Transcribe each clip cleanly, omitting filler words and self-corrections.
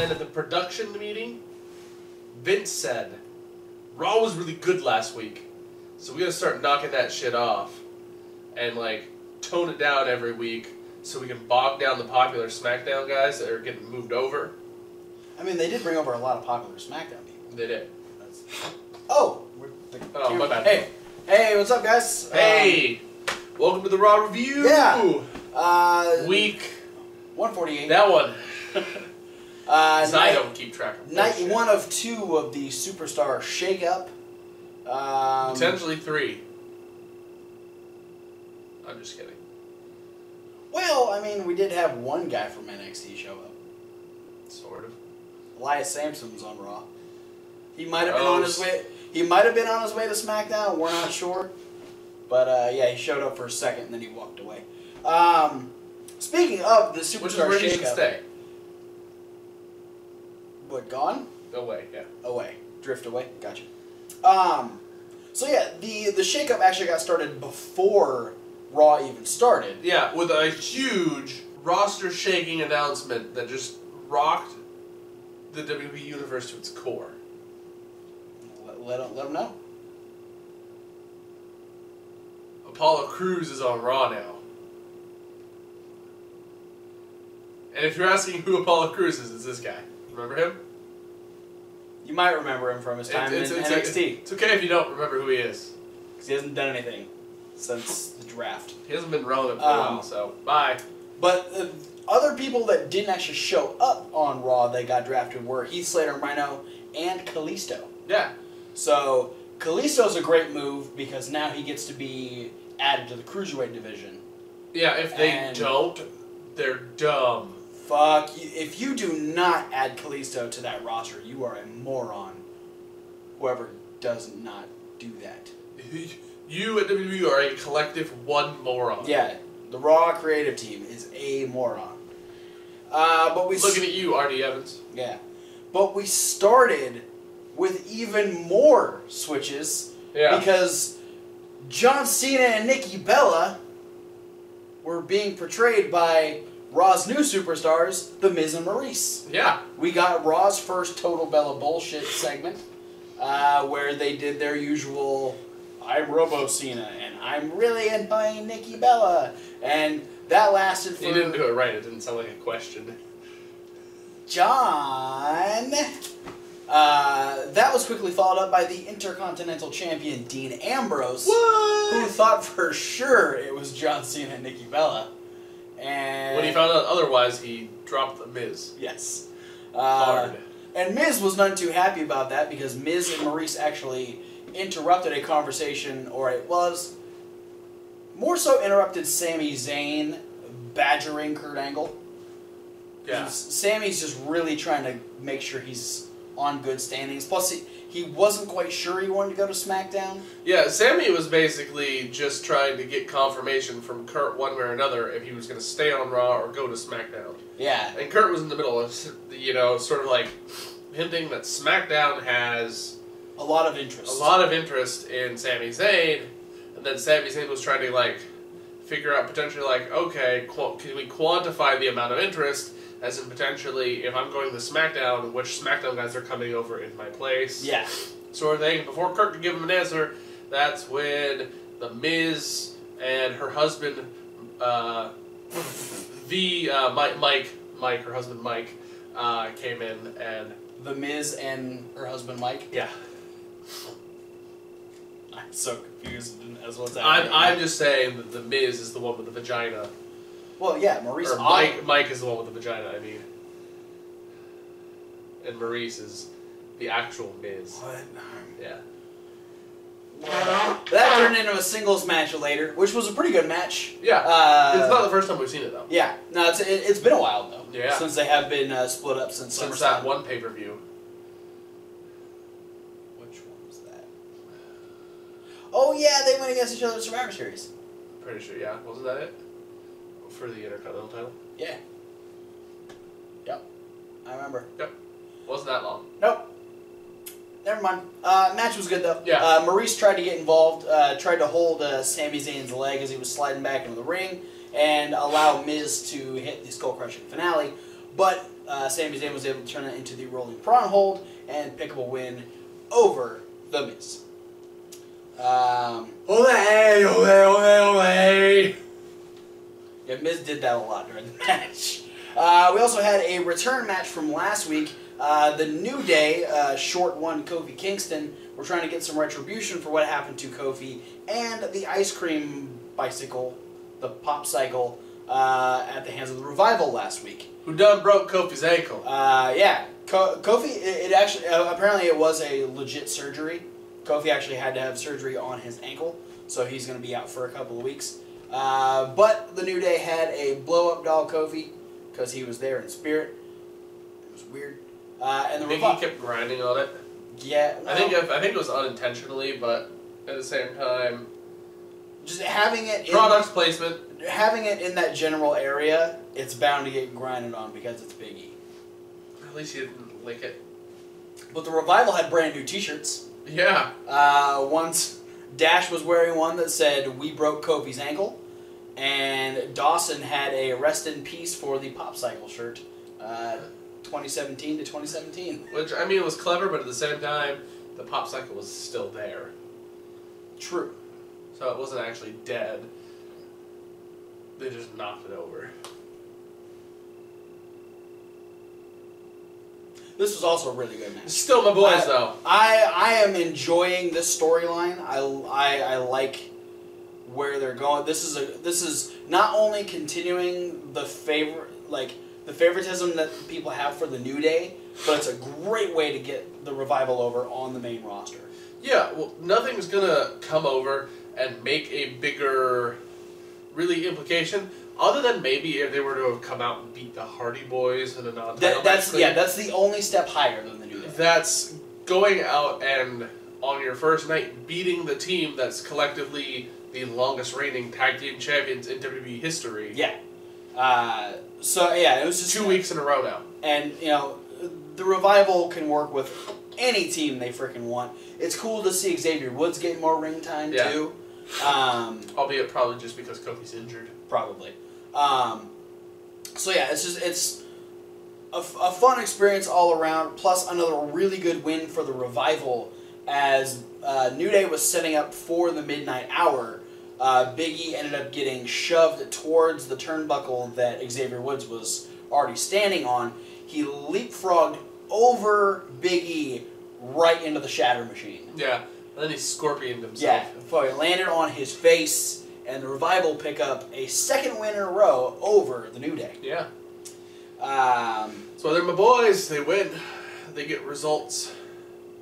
then at the production meeting, Vince said, Raw was really good last week, so we gotta start knocking that shit off and like tone it down every week so we can bog down the popular SmackDown guys that are getting moved over. I mean, they did bring over a lot of popular SmackDown people. They did. Oh! My bad. Hey, what's up, guys? Hey! Welcome to the Raw Review! Yeah! Week 148. That one. I don't keep track of Night 1 of 2 of the Superstar Shakeup. Potentially 3. I'm just kidding. Well, I mean, we did have one guy from NXT show up. Sort of. Elias Sampson was on Raw. He might have been on his way. He might have been on his way to SmackDown. We're not sure. But yeah, he showed up for a second and then he walked away. Speaking of the Superstar Shakeup, which is where he should stay. What, gone? Away, yeah. Away. Drift away. Gotcha. So yeah, the Shakeup actually got started before Raw even started. Yeah, with a huge roster-shaking announcement that just rocked the WWE Universe to its core. Let them know. Apollo Crews is on Raw now. And if you're asking who Apollo Crews is, it's this guy. Remember him? You might remember him from his time in NXT. It's okay if you don't remember who he is. Because he hasn't done anything since the draft. He hasn't been relevant for a while, so bye. But other people that didn't actually show up on Raw that got drafted were Heath Slater, Rhino, and Kalisto. Yeah. So Kalisto's a great move because now he gets to be added to the Cruiserweight division. Yeah, if they don't, they're dumb. Fuck, if you do not add Kalisto to that roster, you are a moron. Whoever does not do that. You at WWE are a collective one moron. Yeah, the Raw creative team is a moron. But we looking at you, R.D. Evans. Yeah, but we started with even more switches. Yeah. Because John Cena and Nikki Bella were being portrayed by Raw's new superstars, The Miz and Maurice. Yeah. We got Raw's first Total Bella bullshit segment, where they did their usual, I'm Robo Cena, and I'm really annoying Nikki Bella. And that lasted for... You didn't do it right. It didn't sound like a question. John... that was quickly followed up by the Intercontinental Champion, Dean Ambrose. What? Who thought for sure it was John Cena and Nikki Bella. And when he found out otherwise, he dropped the Miz. Yes. Hard. And Miz was none too happy about that because Miz and Maurice actually interrupted a conversation, or it was more so interrupted Sami Zayn badgering Kurt Angle. Yeah. Sami's just really trying to make sure he's on good standings. Plus, he wasn't quite sure he wanted to go to SmackDown. Yeah, Sami was basically just trying to get confirmation from Kurt one way or another if he was going to stay on Raw or go to SmackDown. Yeah. And Kurt was in the middle of, sort of like hinting that SmackDown has a lot of interest. A lot of interest in Sami Zayn, and then Sami Zayn was trying to like figure out potentially like, okay, can we quantify the amount of interest? As in potentially, if I'm going to SmackDown, which SmackDown guys are coming over in my place? Yeah. Sort of thing. Before Kurt could give him an answer, that's when The Miz and her husband, Mike, her husband Mike, came in and... The Miz and her husband Mike? Yeah. I'm so confused as what's happening. I'm just saying that The Miz is the one with the vagina. Well, yeah, Maurice... Or Mike is the one with the vagina, I mean. And Maurice is the actual Miz. What? Yeah. That turned into a singles match later, which was a pretty good match. Yeah. It's not the first time we've seen it, though. Yeah. No, it's been a while, though. Yeah. Since they have been split up since that one pay-per-view. Which one was that? Oh, yeah, they went against each other in Survivor Series. Pretty sure, yeah. Wasn't that it? For the Intercontinental title? Yeah. Yep. I remember. Yep. Wasn't that long. Nope. Never mind. Match was good, though. Yeah. Maurice tried to get involved, tried to hold Sami Zayn's leg as he was sliding back into the ring, and allow Miz to hit the skull-crushing finale. But Sami Zayn was able to turn it into the rolling prawn hold and pick up a win over The Miz. Ole, ole, ole, ole. Yeah, Miz did that a lot during the match. We also had a return match from last week. The New Day, short one, Kofi Kingston. We're trying to get some retribution for what happened to Kofi and the ice cream bicycle, the pop cycle, at the hands of the Revival last week. Who done broke Kofi's ankle? Yeah. Kofi, it actually, apparently it was a legit surgery. Kofi actually had to have surgery on his ankle, so he's going to be out for a couple of weeks. But the New Day had a blow-up doll Kofi, because he was there in spirit. It was weird. And the Biggie kept grinding on it. Yeah. Well, I think it was unintentionally, but at the same time, just having it product placement. Having it in that general area, it's bound to get grinded on because it's Big E. At least you didn't lick it. But the Revival had brand new T-shirts. Yeah. Once Dash was wearing one that said "We broke Kofi's ankle," and Dawson had a "Rest in Peace" for the Pop Cycle shirt. 2017 to 2017. Which, I mean, was clever, but at the same time, the pop cycle was still there. True. So it wasn't actually dead. They just knocked it over. This was also a really good match. Still my boys, though. I am enjoying this storyline. I like where they're going. This is not only continuing the favoritism that people have for the New Day, but it's a great way to get the Revival over on the main roster. Yeah, well, nothing's gonna come over and make a bigger, really, implication, other than maybe if they were to have come out and beat the Hardy Boys in a non-title match. That's the only step higher than the New Day. That's going out and, on your first night, beating the team that's collectively the longest reigning tag team champions in WWE history. Yeah. So yeah, it was just 2 weeks in a row now. And the Revival can work with any team they freaking want. It's cool to see Xavier Woods get more ring time too. Albeit probably just because Kofi's injured. Probably. So yeah, it's a fun experience all around. Plus another really good win for the Revival as New Day was setting up for the midnight hour. Big E ended up getting shoved towards the turnbuckle that Xavier Woods was already standing on. He leapfrogged over Big E right into the shatter machine. Yeah, and then he scorpioned himself. Yeah, he landed on his face, and the Revival pick up a second win in a row over the New Day. Yeah. So they're my boys. They win. They get results.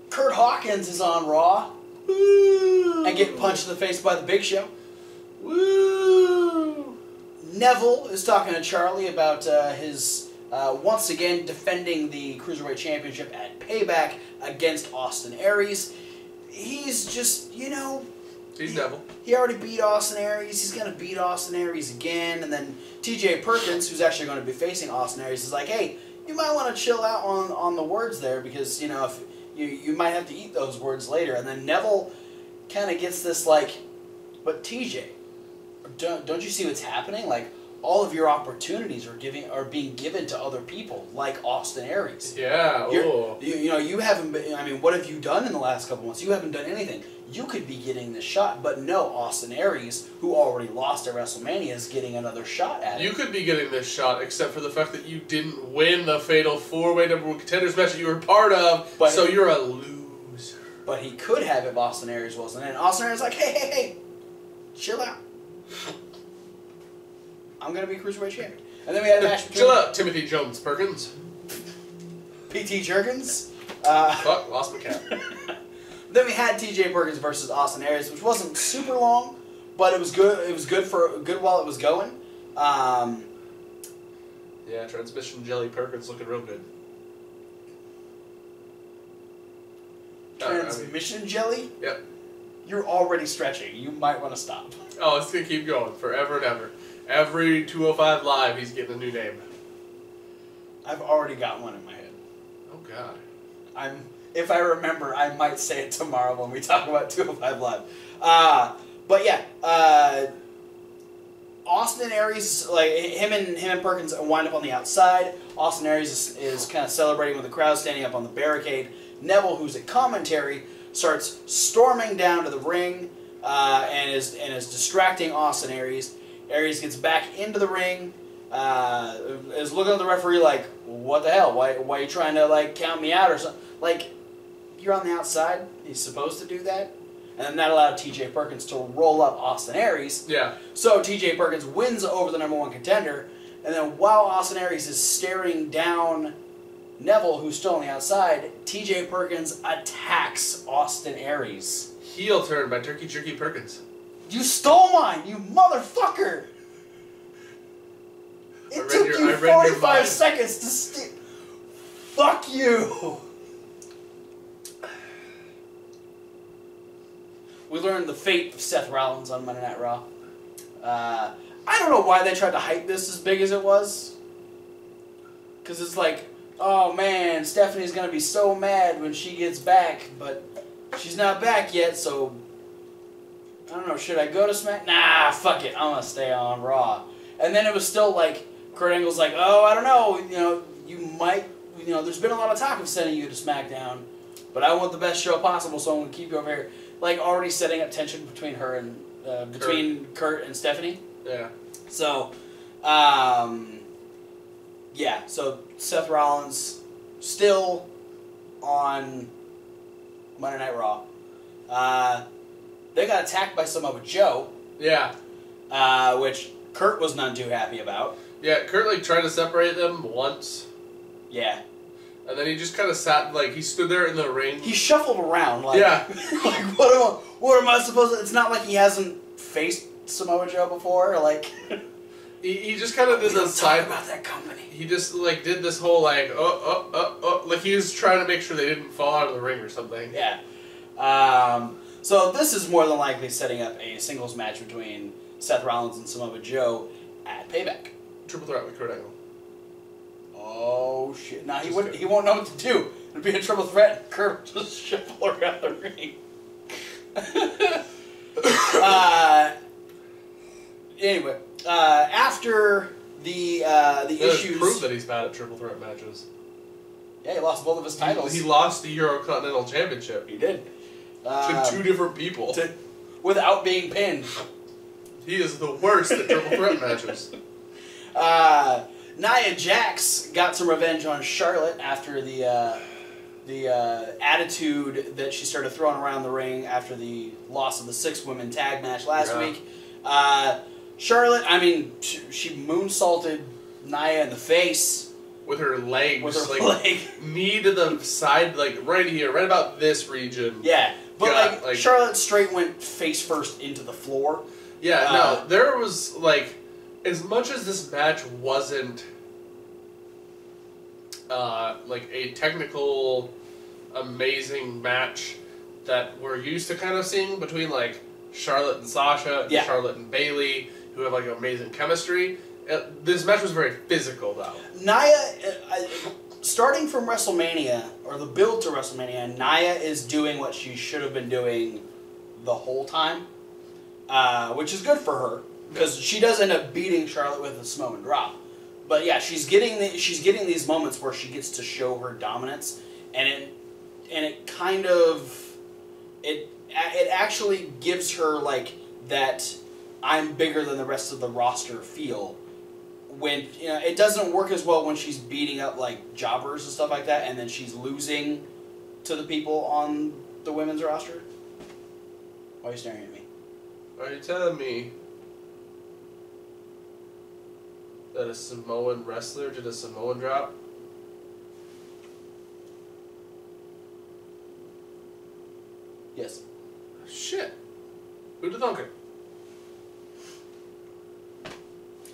Kurt Hawkins is on Raw. Woo! And getting punched in the face by the Big Show. Woo! Neville is talking to Charlie about his once again defending the Cruiserweight Championship at Payback against Austin Aries. He's just, He's Neville. He already beat Austin Aries. He's going to beat Austin Aries again. And then TJ Perkins, who's actually going to be facing Austin Aries, is like, hey, you might want to chill out on the words there because, if you might have to eat those words later. And then Neville kind of gets this like, but TJ, don't you see what's happening? Like, all of your opportunities are being given to other people, like Austin Aries. Yeah. You haven't been. I mean, what have you done in the last couple months? You haven't done anything. You could be getting this shot, but no, Austin Aries, who already lost at WrestleMania, is getting another shot at it. You could be getting this shot, except for the fact that you didn't win the fatal 4-way number 1 contenders match that you were part of, so you're a loser. But he could have if Austin Aries wasn't in. Austin Aries is like, hey, chill out. I'm going to be Cruiserweight Champion. And then we had a match between... Chill out, Timothy Jones Perkins. P.T. Jerkins. Fuck, lost my cap. Then we had T.J. Perkins versus Austin Aries, which wasn't super long, but it was good. It was good while it was going. Yeah, Transmission Jelly Perkins looking real good. Transmission Jelly? Yep. You're already stretching. You might want to stop. Oh, it's going to keep going forever and ever. Every 205 Live, he's getting a new name. I've already got one in my head. Oh, God. If I remember, I might say it tomorrow when we talk about 205 Live. But yeah, Austin and Aries, like him and Perkins wind up on the outside. Austin Aries is kind of celebrating with the crowd standing up on the barricade. Neville, who's at commentary, starts storming down to the ring and is distracting Austin Aries. Aries gets back into the ring, is looking at the referee like, what the hell? Why are you trying to like count me out or something? Like, you're on the outside. He's supposed to do that. And then that allowed T.J. Perkins to roll up Austin Aries. Yeah. So T.J. Perkins wins over the #1 contender. And then while Austin Aries is staring down Neville, who's still on the outside, T.J. Perkins attacks Austin Aries. Heel turn by Turkey Jerky Perkins. You stole mine, you motherfucker! It took you 45 seconds to steal. Fuck you! We learned the fate of Seth Rollins on Monday Night Raw. I don't know why they tried to hype this as big as it was. Because it's like, oh man, Stephanie's going to be so mad when she gets back, but she's not back yet, so I don't know, should I go to Smack? Nah, fuck it, I'm going to stay on Raw. And then it was still like, Kurt Angle's like, oh, I don't know, you might, there's been a lot of talk of sending you to SmackDown, but I want the best show possible, so I'm going to keep you over here. Like, already setting up tension between her and, between Kurt and Stephanie. Yeah. So, yeah, so Seth Rollins still on Monday Night Raw. They got attacked by Samoa Joe. Yeah. Which Kurt was none too happy about. Yeah, Kurt, like, tried to separate them once. Yeah. And then he just kind of sat, like, he stood there in the ring. He shuffled around, like, yeah. Like, what am I supposed to... It's not like he hasn't faced Samoa Joe before, like... He just kind of did the side... Talk about that company. He just, like, did this whole, like, like, he was trying to make sure they didn't fall out of the ring or something. Yeah. So this is more than likely setting up a singles match between Seth Rollins and Samoa Joe at Payback. Triple threat with Kurt Angle. Oh shit! Now he won't know what to do. It'd be a triple threat. And Kurt will just shuffle around the ring. Anyway, after the issues, prove that he's bad at triple threat matches. Yeah, he lost both of his titles. He lost the Eurocontinental Championship. He did. To two different people. Without being pinned. He is the worst at triple threat matches. Nia Jax got some revenge on Charlotte after the attitude that she started throwing around the ring after the loss of the 6-women tag match last week. Charlotte, I mean, she moonsaulted Nia in the face. With her legs. With her like, leg. Knee to the side, like right here, right about this region. Yeah, but like Charlotte straight went face first into the floor. Yeah, no, there was like, as much as this match wasn't like a technical, amazing match that we're used to kind of seeing between like Charlotte and Sasha, and Charlotte and Bayley, who have like amazing chemistry. This match was very physical, though. Nia, starting from WrestleMania, or the build to WrestleMania, Nia is doing what she should have been doing the whole time, which is good for her, because she does end up beating Charlotte with a Samoan drop. But yeah, she's getting these moments where she gets to show her dominance, and it kind of it actually gives her like that I'm bigger than the rest of the roster feel. When it doesn't work as well when she's beating up like jobbers and stuff like that, and then she's losing to the people on the women's roster. Why are you staring at me? Are you telling me that a Samoan wrestler did a Samoan drop? Yes. Shit. Who'd have thunk it?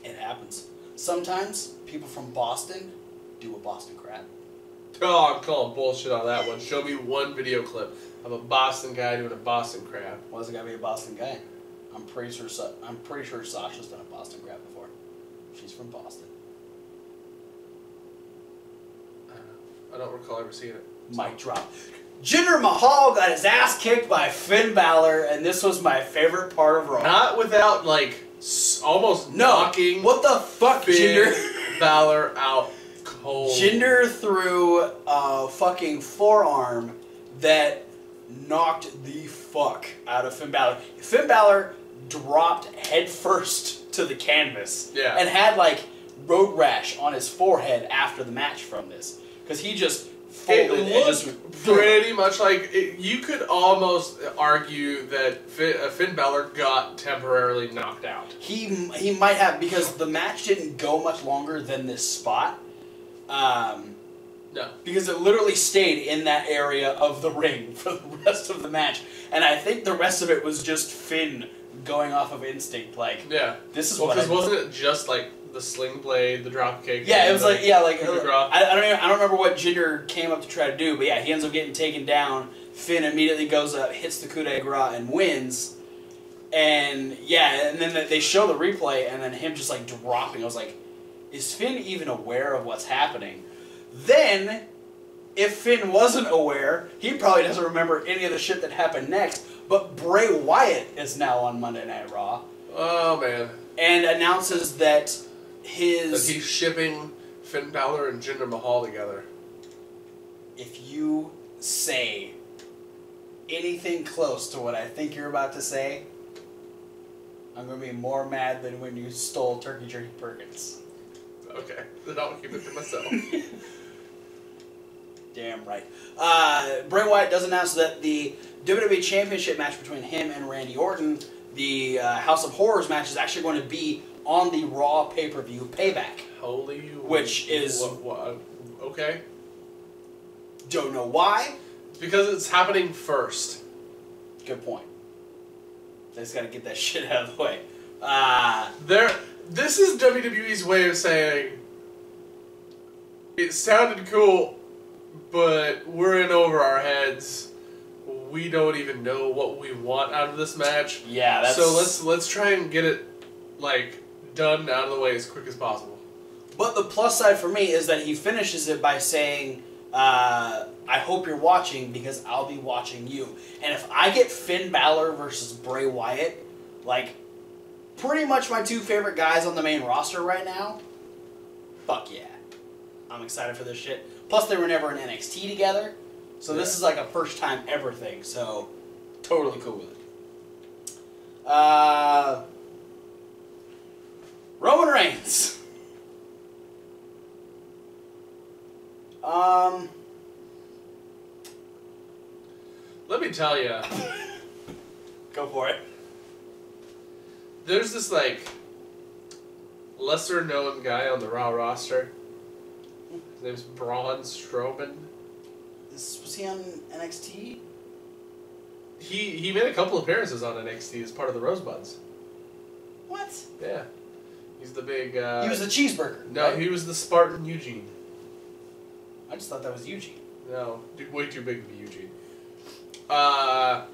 It happens. Sometimes people from Boston do a Boston crab. Oh, I'm calling bullshit on that one. Show me one video clip of a Boston guy doing a Boston crab. Why does it gotta be a Boston guy? I'm pretty sure Sasha's done a Boston crab before. She's from Boston. I don't recall ever seeing it. Mic drop. Jinder Mahal got his ass kicked by Finn Balor, and this was my favorite part of Raw. Not without, like, almost knocking what the fuck, Jinder? Balor out cold. Jinder threw a fucking forearm that knocked the fuck out of Finn Balor. Finn Balor dropped headfirst to the canvas and had like road rash on his forehead after the match from this because he just folded it looked pretty much like you could almost argue that Finn Balor got temporarily knocked out. He might have, because the match didn't go much longer than this spot. No. Because it literally stayed in that area of the ring for the rest of the match. And I think the rest of it was just Finn going off of instinct. Like, this is what because wasn't it just like the sling blade, the drop kick? Yeah, it was like, I don't remember what Jinder came up to try to do, but yeah, he ends up getting taken down. Finn immediately goes up, hits the coup de grace, and wins. And yeah, and then they show the replay, and then him just like dropping. I was like, is Finn even aware of what's happening? Then, if Finn wasn't aware, he probably doesn't remember any of the shit that happened next. But Bray Wyatt is now on Monday Night Raw. Oh man! And announces that that he's shipping Finn Balor and Jinder Mahal together. If you say anything close to what I think you're about to say, I'm going to be more mad than when you stole Turkey Jerky Perkins. Okay, then I'll keep it to myself. Damn right. Bray Wyatt does announce that the WWE Championship match between him and Randy Orton, the House of Horrors match, is actually going to be on the Raw pay-per-view Payback. Holy... Which is... okay. Don't know why. Because it's happening first. Good point. They just got to get that shit out of the way. This is WWE's way of saying, it sounded cool, but we're in over our heads. We don't even know what we want out of this match. Yeah, that's... So let's try and get it, like, done out of the way as quick as possible. But the plus side for me is that he finishes it by saying, I hope you're watching because I'll be watching you. And if I get Finn Balor versus Bray Wyatt, like, pretty much my two favorite guys on the main roster right now, fuck yeah. I'm excited for this shit. Plus, they were never in NXT together, so this is like a first time ever thing, so totally cool with it. Roman Reigns. Let me tell you. Go for it. There's this, like, lesser-known guy on the Raw roster. His name's Braun Strowman. Was he on NXT? He made a couple appearances on NXT as part of the Rosebuds. What? Yeah. He's the big... he was the cheeseburger. No, right? He was the Spartan Eugene. I just thought that was Eugene. No, way too big to be Eugene. No,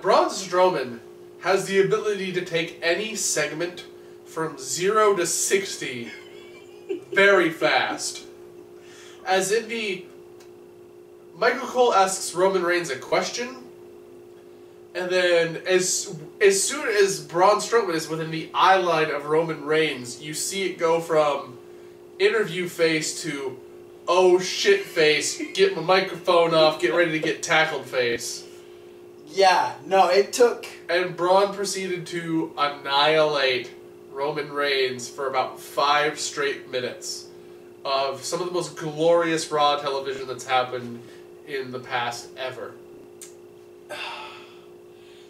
Braun Strowman has the ability to take any segment from 0 to 60 very fast. As in the... Michael Cole asks Roman Reigns a question, and then as soon as Braun Strowman is within the eye line of Roman Reigns, you see it go from interview face to oh shit face, get my microphone off, get ready to get tackled face. Yeah, no, it took... And Braun proceeded to annihilate Roman Reigns for about 5 straight minutes of some of the most glorious Raw television that's happened in the past ever.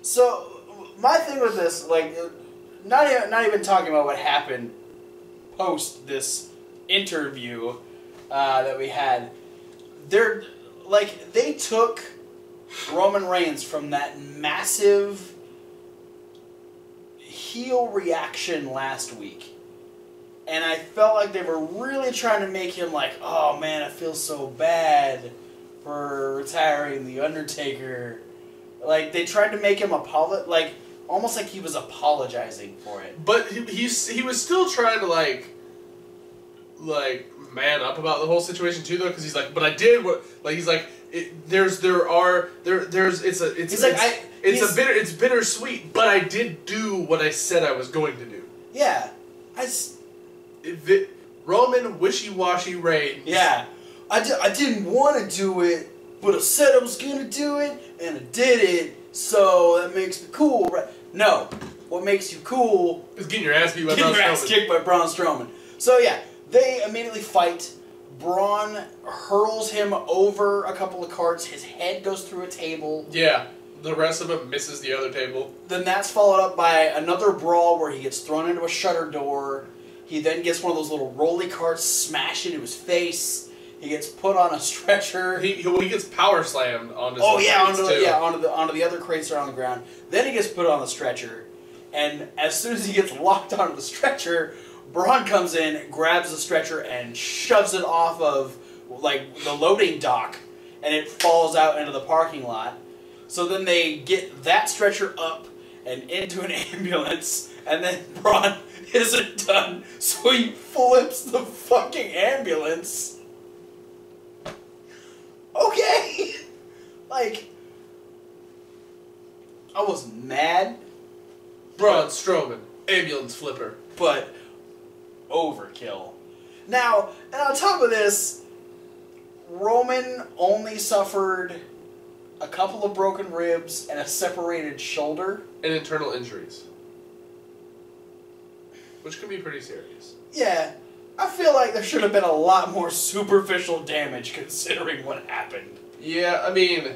So, my thing with this, like, not even talking about what happened post this interview that we had, they took Roman Reigns from that massive heel reaction last week, and I felt like they were really trying to make him like, oh man, I feel so bad for retiring The Undertaker. Like, they tried to make him almost like he was apologizing for it. But he was still trying to like man up about the whole situation too, though, because he's like, but I did what, like, he's like, It's bittersweet, but I did do what I said I was going to do. Yeah. Roman wishy-washy reigns. Yeah. I didn't want to do it, but I said I was going to do it, and I did it, so that makes me cool, right? No. What makes you cool is getting your ass beat by Braun Strowman. Getting your ass kicked by Braun Strowman. So yeah, they immediately fight. Braun hurls him over a couple of carts. His head goes through a table. Yeah. The rest of him misses the other table. Then that's followed up by another brawl where he gets thrown into a shutter door. He then gets one of those little rolly carts smashed into his face. He gets put on a stretcher. He gets power slammed onto onto the other crates that are on the ground. Then he gets put on the stretcher, and as soon as he gets locked onto the stretcher, Braun comes in, grabs the stretcher, and shoves it off of like the loading dock, and it falls out into the parking lot. So then they get that stretcher up and into an ambulance, and then Braun isn't done, so he flips the fucking ambulance. Okay! Like, I was mad. Braun Strowman, ambulance flipper. But overkill. Now, and on top of this, Roman only suffered a couple of broken ribs and a separated shoulder. And internal injuries. Which can be pretty serious. Yeah. I feel like there should have been a lot more superficial damage considering what happened. Yeah, I mean,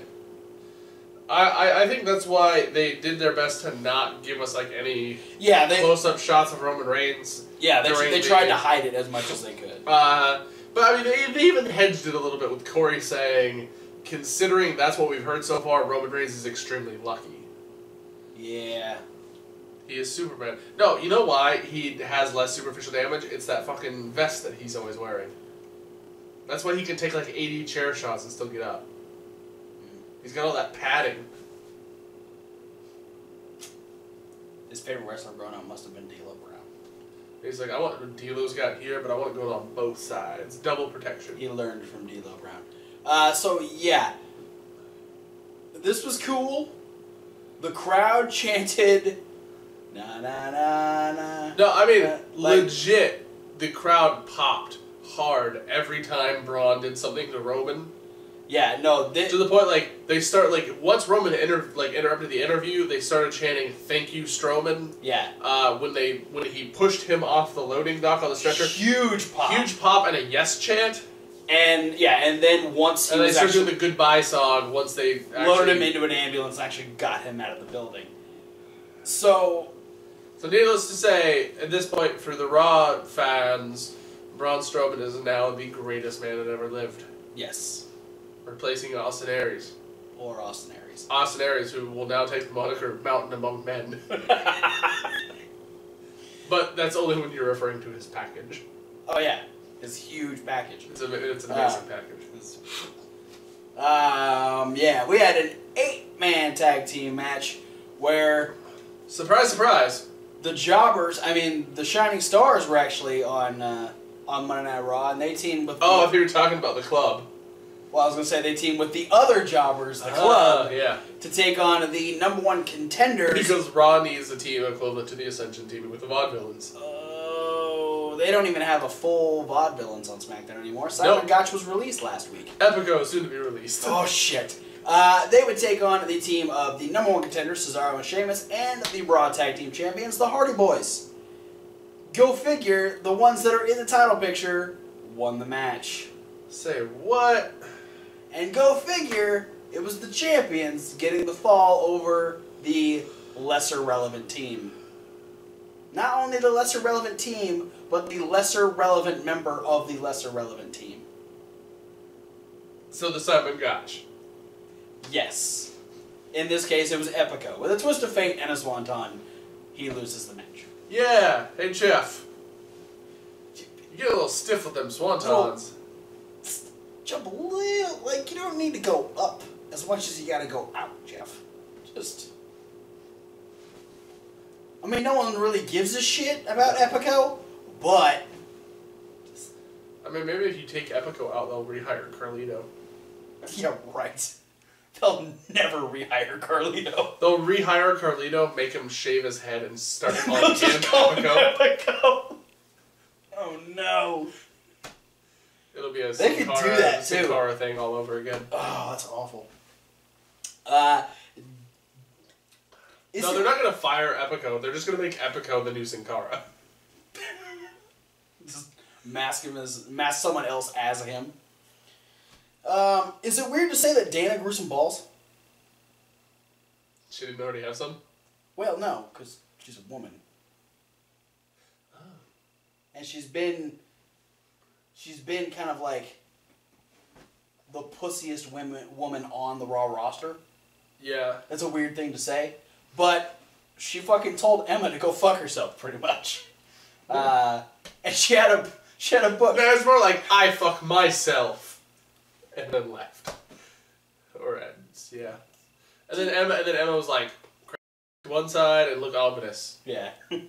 I think that's why they did their best to not give us like any close-up shots of Roman Reigns. Yeah, they tried to hide it as much as they could. But I mean, they even hedged it a little bit with Corey saying, considering that's what we've heard so far, Roman Reigns is extremely lucky. Yeah. He is Superman. No, you know why he has less superficial damage? It's that fucking vest that he's always wearing. That's why he can take like 80 chair shots and still get up. He's got all that padding. His favorite wrestler growing up must have been D'Lo Brown. He's like, I want what D'Lo's got here, but I want to go on both sides. Double protection. He learned from D'Lo Brown. So yeah. This was cool. The crowd chanted... Na na na na. No, I mean, legit, the crowd popped hard every time Braun did something to Roman. Yeah, no. To the point, like, they start, like, once Roman interrupted the interview, they started chanting, "Thank you, Strowman." Yeah. When he pushed him off the loading dock on the stretcher. Huge pop. Huge pop and a yes chant. And, yeah, and then once he they started doing the goodbye song once they loaded him into an ambulance and actually got him out of the building. So needless to say, at this point, for the Raw fans, Braun Strowman is now the greatest man that ever lived. Yes. Replacing Austin Aries. Or Austin Aries. Austin Aries, who will now take the moniker Mountain Among Men. But that's only when you're referring to his package. Oh yeah, his huge package. It's an amazing package. Yeah, we had an 8-man tag team match where... Surprise, surprise! The Jobbers, the Shining Stars were actually on Monday Night Raw, and they teamed with... I thought you were talking about the club. Well, I was going to say they teamed with the other Jobbers, the club, to take on the #1 contenders. Because Raw needs a team equivalent to the Ascension team with the Vaudevillains. Oh, they don't even have a full Vaudevillains on SmackDown anymore. Simon Gotch was released last week. Epico is soon to be released. Oh, shit. They would take on the team of the #1 contenders, Cesaro and Sheamus, and the Raw Tag Team Champions, the Hardy Boys. Go figure, the ones that are in the title picture won the match. Say what? And go figure, it was the champions getting the fall over the lesser relevant team. Not only the lesser relevant team, but the lesser relevant member of the lesser relevant team. So the Simon Gotch. Yes. In this case, it was Epico. With a twist of fate and a swanton, he loses the match. Yeah. Hey, Jeff. You get a little stiff with them swantons. Jump a little. Like, you don't need to go up as much as you gotta go out, Jeff. Just... no one really gives a shit about Epico, but... maybe if you take Epico out, they'll rehire Carlito. Yeah, right. They'll never rehire Carlito. They'll rehire Carlito, make him shave his head, and start calling They'll him just call him Epico. Epico. Oh no. It'll be a They could do that too. Sin Cara thing all over again. Oh, that's awful. No, they're not going to fire Epico. They're just going to make Epico the new Sin Cara. Just mask someone else as him. Is it weird to say that Dana grew some balls? She didn't already have some? Well, no, because she's a woman. Oh. And she's been kind of like the pussiest woman on the Raw roster. Yeah. That's a weird thing to say. But she fucking told Emma to go fuck herself, pretty much. And she had a book. No, it's more like, I fuck myself. And then left. Or ends, yeah. And then Emma was like, to one side and look ominous. Yeah. I'm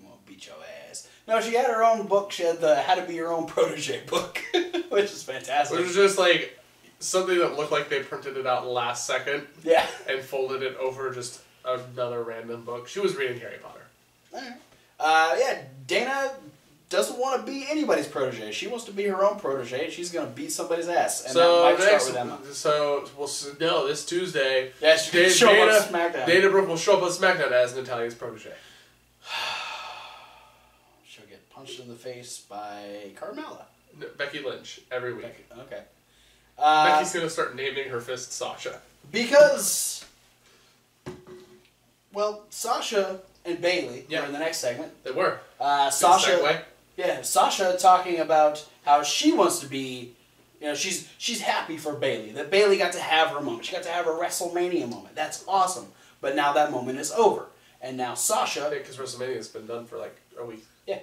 gonna beat your ass. No, she had her own book. She had the How to Be Your Own Protege book. Which is fantastic. Which was just like something that looked like they printed it out last second. Yeah. And folded it over just another random book. She was reading Harry Potter. Alright. Yeah, Dana doesn't want to be anybody's protege. She wants to be her own protege, and she's going to beat somebody's ass. And so that might next, start with Emma. So, no, this Tuesday, Yeah, she'll show up on SmackDown. Dana Brooke will show up on SmackDown as Natalia's protege. She'll get punched in the face by Carmella. No, Becky Lynch, every week. Okay. Becky's going to start naming her fist Sasha. Because, well, Sasha and Bayley were in the next segment. They were. Sasha talking about how she wants to be, she's happy for Bayley. That Bayley got to have her moment. She got to have her WrestleMania moment. That's awesome. But now that moment is over. And now Sasha... Because WrestleMania's been done for like a week. Yeah.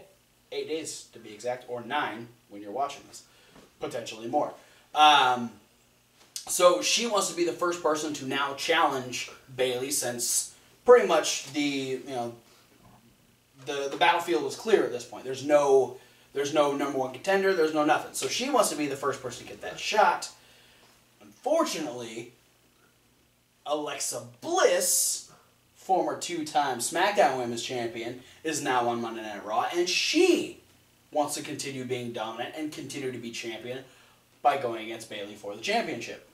8 days to be exact. Or 9 when you're watching this. Potentially more. So she wants to be the first person to now challenge Bayley, since pretty much the battlefield was clear at this point. There's no number one contender. There's no nothing. So she wants to be the first person to get that shot. Unfortunately, Alexa Bliss, former 2-time SmackDown Women's Champion, is now on Monday Night Raw, and she wants to continue being dominant and continue to be champion by going against Bayley for the championship.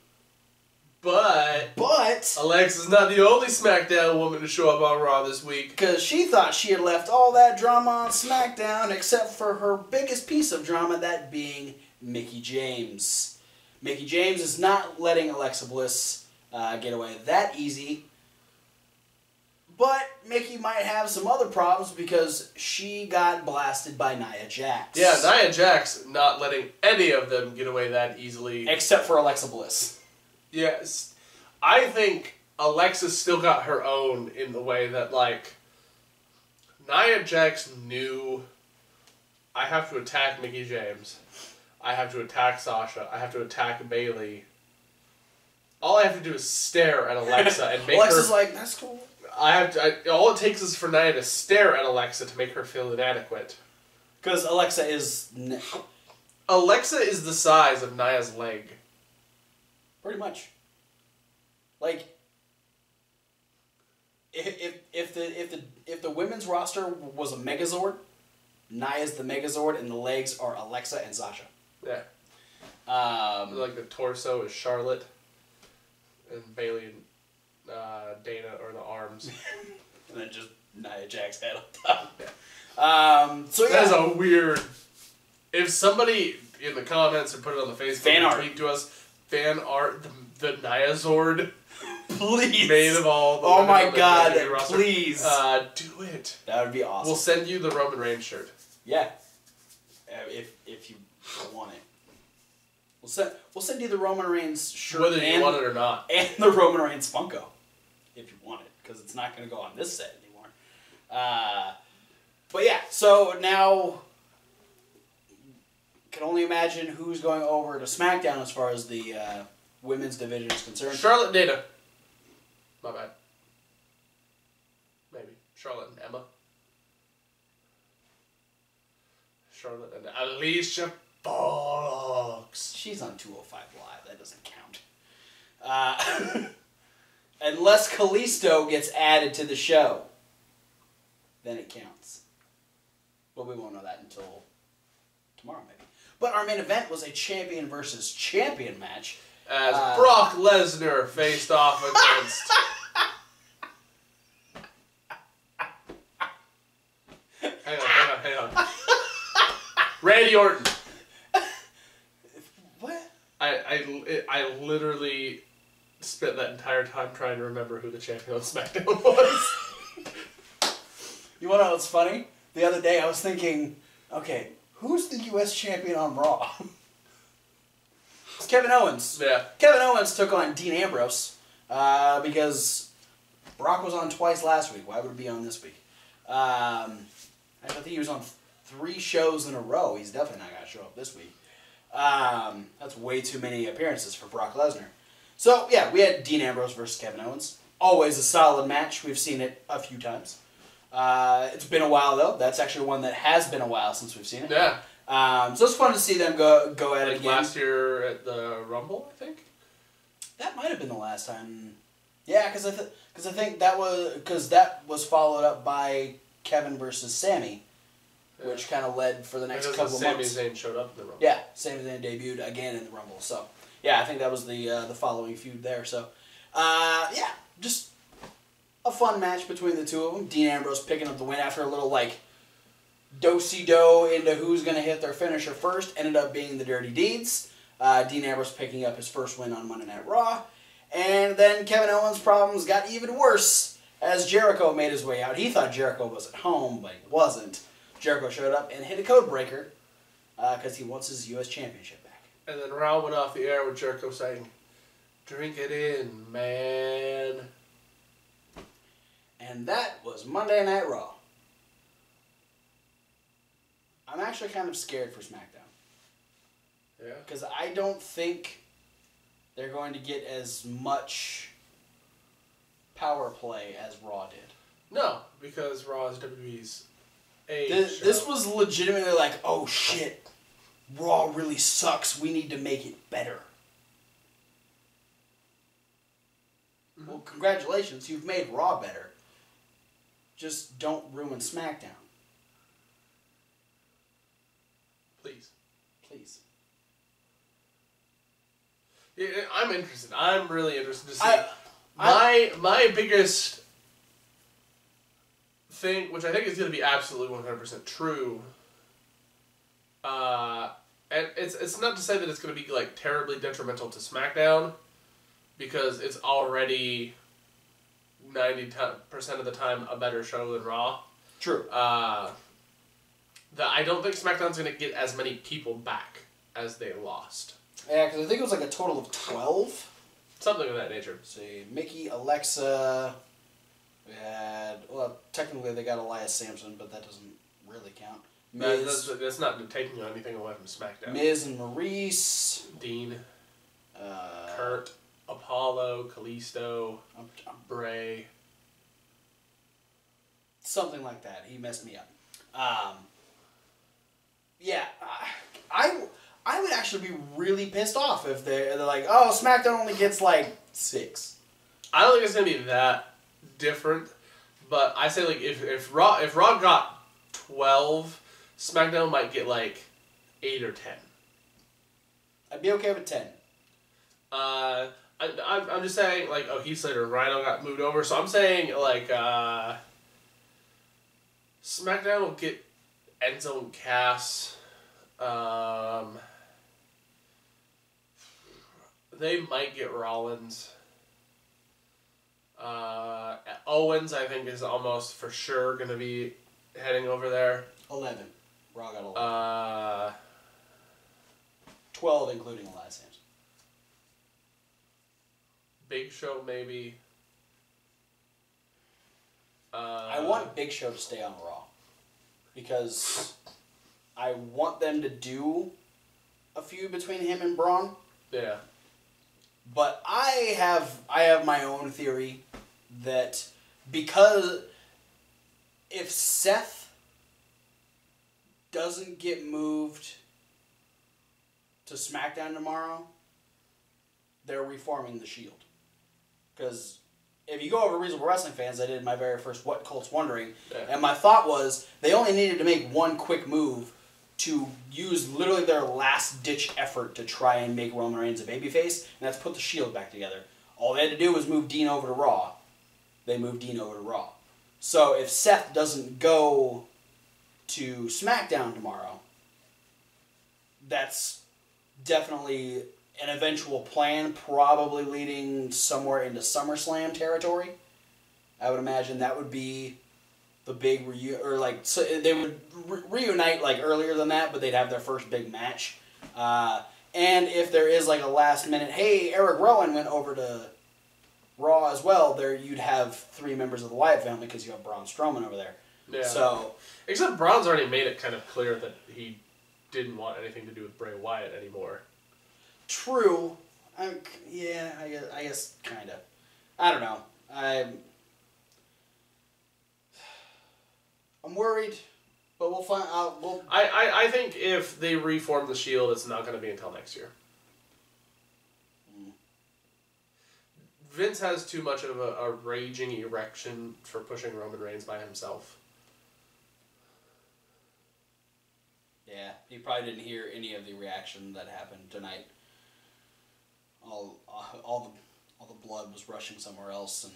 But Alexa's not the only SmackDown woman to show up on Raw this week. Because she thought she had left all that drama on SmackDown except for her biggest piece of drama, that being Mickie James. Mickie James is not letting Alexa Bliss get away that easy. But Mickie might have some other problems because she got blasted by Nia Jax. Yeah, Nia Jax not letting any of them get away that easily. Except for Alexa Bliss. Yes. I think Alexa's still got her own in the way that, like, Nia Jax knew, I have to attack Mickie James. I have to attack Sasha. I have to attack Bayley. All I have to do is stare at Alexa and make Alexa's like, that's cool. All it takes is for Nia to stare at Alexa to make her feel inadequate. Because Alexa is... Alexa is the size of Nia's leg. Pretty much. Like, if the women's roster was a Megazord, Nia's the Megazord, and the legs are Alexa and Sasha. Yeah. Like the torso is Charlotte, and Bayley and Dana are the arms. And then just Nia Jax head on top. Yeah. So yeah. That is a weird... If somebody in the comments or put it on the Facebook fan art. Tweet to us, fan art, the Nia Zord. Please. Made of all the oh my god, please. Do it. That would be awesome. We'll send you the Roman Reigns shirt. Yeah. If you want it. We'll send you the Roman Reigns shirt. Whether you want it or not. And the Roman Reigns Funko. If you want it. Because it's not going to go on this set anymore. But yeah, so now... Can only imagine who's going over to SmackDown as far as the women's division is concerned. Charlotte and Dana. My bad. Maybe. Charlotte and Emma. Charlotte and Alicia bollocks. She's on 205 Live. That doesn't count. Unless Kalisto gets added to the show, then it counts. But we won't know that until tomorrow, maybe. But our main event was a champion versus champion match. As Brock Lesnar faced off against... Hang on. Randy Orton. What? I literally spent that entire time trying to remember who the champion on SmackDown was. You want to know what's funny? The other day I was thinking, okay, who's the U.S. champion on Raw? It's Kevin Owens. Yeah. Kevin Owens took on Dean Ambrose because Brock was on twice last week. Why would it be on this week? I think he was on 3 shows in a row. He's definitely not going to show up this week. That's way too many appearances for Brock Lesnar. So, yeah, we had Dean Ambrose versus Kevin Owens. Always a solid match. We've seen it a few times. It's been a while, though. That's actually one that has been a while since we've seen it. Yeah. So it's fun to see them go at it again. Last year at the Rumble, I think? That might have been the last time. Yeah, because I think that was followed up by Kevin versus Sami, which kind of led for the next couple of months. Sami Zayn showed up in the Rumble. Yeah, Sami Zayn debuted again in the Rumble. So yeah, I think that was the following feud there. So yeah, just a fun match between the two of them. Dean Ambrose picking up the win after a little like do-si-do into who's going to hit their finisher first. Ended up being the Dirty Deeds. Dean Ambrose picking up his first win on Monday Night Raw. And then Kevin Owens' problems got even worse as Jericho made his way out. He thought Jericho was at home, but he wasn't. Jericho showed up and hit a code breaker because he wants his U.S. Championship back. And then Raw went off the air with Jericho saying, "Drink it in, man." And that was Monday Night Raw. I'm actually kind of scared for SmackDown. Yeah. Because I don't think they're going to get as much power play as Raw did. No, because Raw is WWE's A show. This was legitimately like, oh shit, Raw really sucks. We need to make it better. Mm-hmm. Well, congratulations, you've made Raw better. Just don't ruin SmackDown. Please. Please. Yeah, I'm interested. I'm really interested to see. My biggest thing, which I think is going to be absolutely 100% true, and it's not to say that it's going to be like terribly detrimental to SmackDown, because it's already 90% of the time a better show than Raw. True. That I don't think SmackDown's going to get as many people back as they lost. Yeah, because I think it was like a total of 12. Something of that nature. See, Mickey, Alexa, we had, well, technically they got Elias Sampson, but that doesn't really count. Miz, that's not taking anything away from SmackDown. Miz and Maurice. Dean. Kurt. Apollo. Kalisto. Bray. Something like that. He messed me up. Yeah, I would actually be really pissed off if they're like, oh, SmackDown only gets like 6. I don't think it's gonna be that different, but I say like if Raw got 12, SmackDown might get like 8 or 10. I'd be okay with 10. I'm just saying like, oh, Heath Slater and Rhino got moved over, so I'm saying like SmackDown will get Enzo and Cass. They might get Rollins. Owens, I think, is almost for sure going to be heading over there. 11. Raw got 11. 12, including Elias Sampson. Big Show, maybe. I want Big Show to stay on Raw. Because I want them to do a feud between him and Braun. Yeah. But I have my own theory that because if Seth doesn't get moved to SmackDown tomorrow, they're reforming the Shield. Because if you go over Reasonable Wrestling Fans, I did my very first What Colt's Wondering, and my thought was they only needed to make one quick move to use literally their last-ditch effort to try and make Roman Reigns a babyface, and that's put the Shield back together. All they had to do was move Dean over to Raw. They moved Dean over to Raw. So if Seth doesn't go to SmackDown tomorrow, that's definitely an eventual plan, probably leading somewhere into SummerSlam territory. I would imagine that would be the big so they would reunite like earlier than that, but they'd have their first big match. And if there is like a last minute, hey, Eric Rowan went over to Raw as well, there you'd have 3 members of the Wyatt family because you have Braun Strowman over there. Yeah. So, except Braun's already made it kind of clear that he didn't want anything to do with Bray Wyatt anymore. True. I guess kind of. I don't know. I'm worried, but we'll find out. I think if they reform the Shield, it's not going to be until next year. Vince has too much of a raging erection for pushing Roman Reigns by himself. Yeah, he probably didn't hear any of the reaction that happened tonight. All the blood was rushing somewhere else, and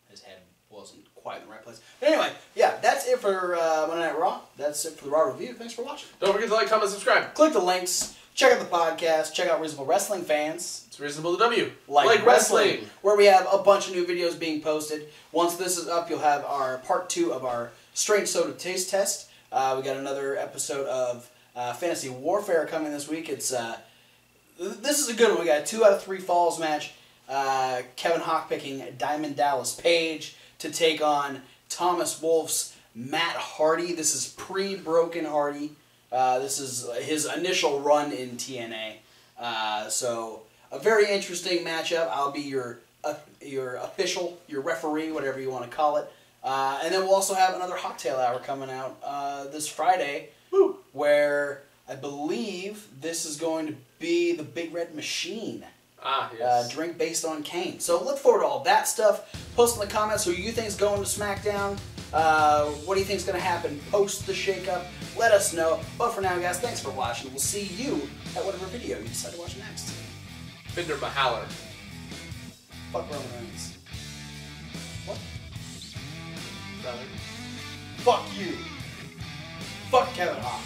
his head wasn't quite in the right place. But anyway, yeah, that's it for Monday Night Raw. That's it for the Raw review. Thanks for watching. Don't forget to like, comment, subscribe. Click the links. Check out the podcast. Check out Reasonable Wrestling Fans. It's Reasonable to W. Like wrestling. Where we have a bunch of new videos being posted. Once this is up, you'll have our part 2 of our Strange Soda Taste Test. We got another episode of Fantasy Warfare coming this week. It's this is a good one. We got a 2 out of 3 falls match. Kevin Hawk picking Diamond Dallas Page to take on Thomas Wolfe's Matt Hardy. This is pre-Broken Hardy. This is his initial run in TNA. So a very interesting matchup. I'll be your official, your referee, whatever you want to call it. And then we'll also have another Cocktail Hour coming out this Friday. Woo. Where I believe this is going to be the Big Red Machine. Ah, yes. Drink based on Kane. So look forward to all that stuff. Post in the comments who you think is going to SmackDown. What do you think is going to happen post the shakeup? Let us know. But for now, guys, thanks for watching. We'll see you at whatever video you decide to watch next. Finder Mahaler. Fuck Roman Reigns. What? Brother. Fuck you. Fuck Kevin Hawk.